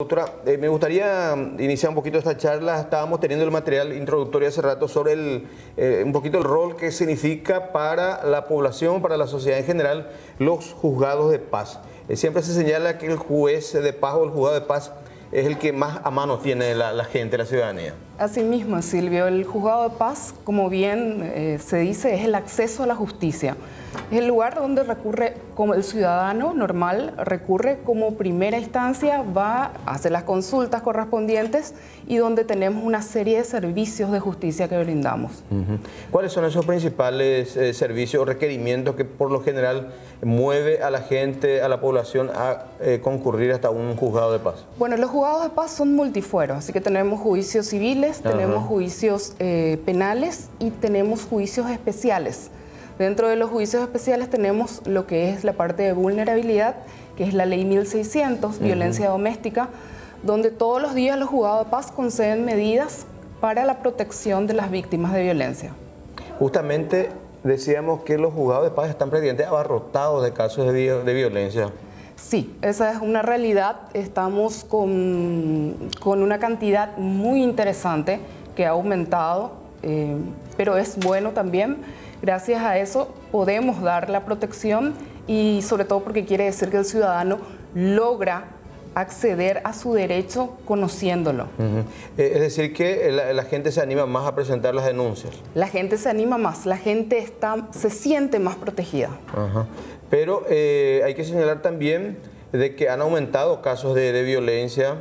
Doctora, me gustaría iniciar un poquito esta charla. Estábamos teniendo el material introductorio hace rato sobre un poquito el rol que significa para la población, para la sociedad en general, los juzgados de paz. Siempre se señala que el juez de paz o el juzgado de paz es el que más a mano tiene la gente, la ciudadanía. Así mismo, Silvio, el juzgado de paz, como bien se dice, es el acceso a la justicia. Es el lugar donde recurre, como el ciudadano normal, recurre como primera instancia, va, hace las consultas correspondientes y donde tenemos una serie de servicios de justicia que brindamos. ¿Cuáles son esos principales servicios o requerimientos que por lo general mueve a la gente, a la población a concurrir hasta un juzgado de paz? Bueno, los juzgados de paz son multifueros, así que tenemos juicios civiles, tenemos juicios penales y tenemos juicios especiales. Dentro de los juicios especiales tenemos lo que es la parte de vulnerabilidad, que es la ley 1600, violencia doméstica, donde todos los días los juzgados de paz conceden medidas para la protección de las víctimas de violencia. Justamente decíamos que los juzgados de paz están prácticamente abarrotados de casos de violencia. Sí, esa es una realidad. Estamos con una cantidad muy interesante que ha aumentado, pero es bueno también. Gracias a eso podemos dar la protección y sobre todo porque quiere decir que el ciudadano logra acceder a su derecho conociéndolo. Es decir que la gente se anima más a presentar las denuncias. La gente se anima más, la gente se siente más protegida. Pero hay que señalar también de que han aumentado casos de violencia.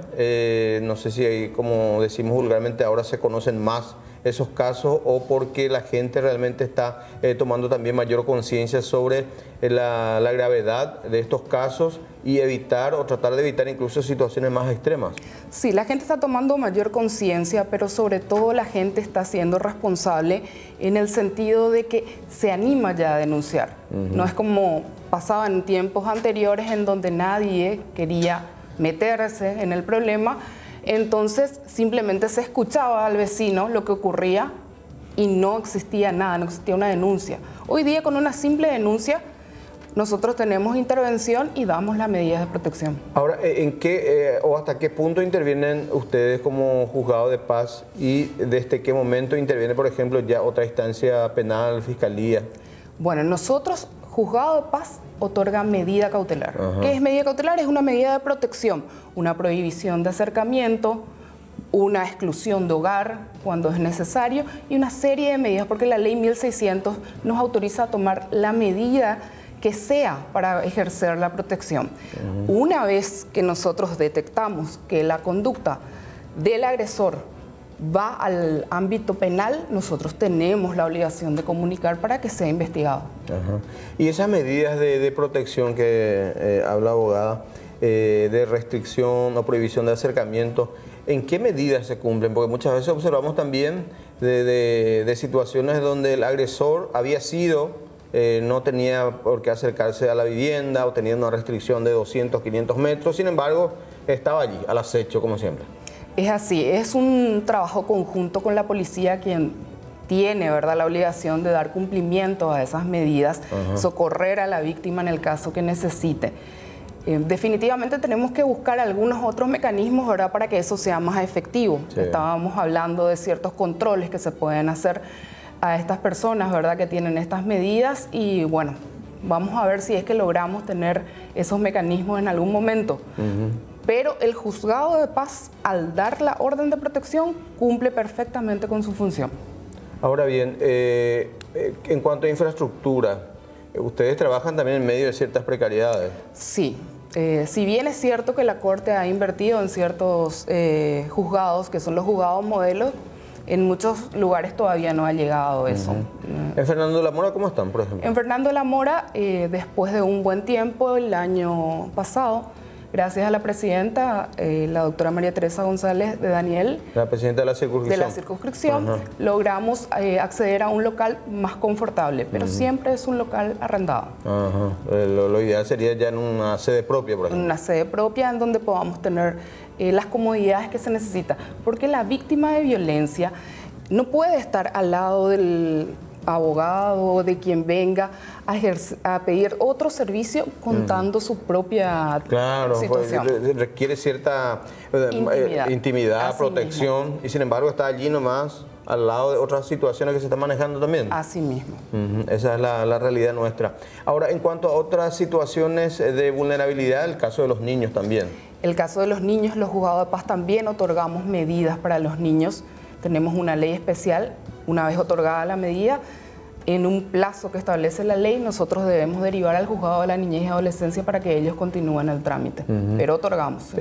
No sé si hay, como decimos vulgarmente, ahora se conocen más esos casos o porque la gente realmente está tomando también mayor conciencia sobre la gravedad de estos casos y evitar o tratar de evitar incluso situaciones más extremas. Sí, la gente está tomando mayor conciencia, pero sobre todo la gente está siendo responsable en el sentido de que se anima ya a denunciar. No es como pasaba en tiempos anteriores en donde nadie quería meterse en el problema. Entonces simplemente se escuchaba al vecino lo que ocurría y no existía nada, no existía una denuncia. Hoy día con una simple denuncia nosotros tenemos intervención y damos las medidas de protección. Ahora, ¿en qué o hasta qué punto intervienen ustedes como juzgado de paz y desde qué momento interviene, por ejemplo, ya otra instancia penal, fiscalía? Bueno, nosotros, juzgado de paz, otorga medida cautelar. ¿Qué es medida cautelar? Es una medida de protección, una prohibición de acercamiento, una exclusión de hogar cuando es necesario y una serie de medidas, porque la ley 1600 nos autoriza a tomar la medida que sea para ejercer la protección. Una vez que nosotros detectamos que la conducta del agresor va al ámbito penal, nosotros tenemos la obligación de comunicar para que sea investigado. Y esas medidas de protección que habla la abogada, de restricción o prohibición de acercamiento, ¿en qué medidas se cumplen? Porque muchas veces observamos también de situaciones donde el agresor había sido, no tenía por qué acercarse a la vivienda o tenía una restricción de 200, 500 metros, sin embargo, estaba allí, al acecho, como siempre. Es así, es un trabajo conjunto con la policía quien tiene, ¿verdad?, la obligación de dar cumplimiento a esas medidas, socorrer a la víctima en el caso que necesite. Definitivamente tenemos que buscar algunos otros mecanismos, ¿verdad?, para que eso sea más efectivo. Sí. Estábamos hablando de ciertos controles que se pueden hacer a estas personas, ¿verdad?, que tienen estas medidas y bueno, vamos a ver si es que logramos tener esos mecanismos en algún momento. Pero el juzgado de paz, al dar la orden de protección, cumple perfectamente con su función. Ahora bien, en cuanto a infraestructura, ¿ustedes trabajan también en medio de ciertas precariedades? Sí. Si bien es cierto que la Corte ha invertido en ciertos juzgados, que son los juzgados modelos, en muchos lugares todavía no ha llegado eso. ¿En Fernando de la Mora cómo están, por ejemplo? En Fernando de la Mora, después de un buen tiempo, el año pasado, gracias a la presidenta, la doctora María Teresa González de Daniel, la presidenta de la circunscripción, logramos acceder a un local más confortable, pero siempre es un local arrendado. Lo ideal sería ya en una sede propia, por ejemplo. En una sede propia en donde podamos tener las comodidades que se necesita, porque la víctima de violencia no puede estar al lado del abogado, de quien venga a pedir otro servicio contando su propia situación. Requiere cierta intimidad, protección, mismo. Y sin embargo está allí nomás al lado de otras situaciones que se están manejando también. Así mismo. Esa es la realidad nuestra. Ahora, en cuanto a otras situaciones de vulnerabilidad, el caso de los niños también. El caso de los niños, los juzgados de paz también otorgamos medidas para los niños. Tenemos una ley especial. Una vez otorgada la medida, en un plazo que establece la ley, nosotros debemos derivar al juzgado de la niñez y adolescencia para que ellos continúen el trámite. Pero otorgamos.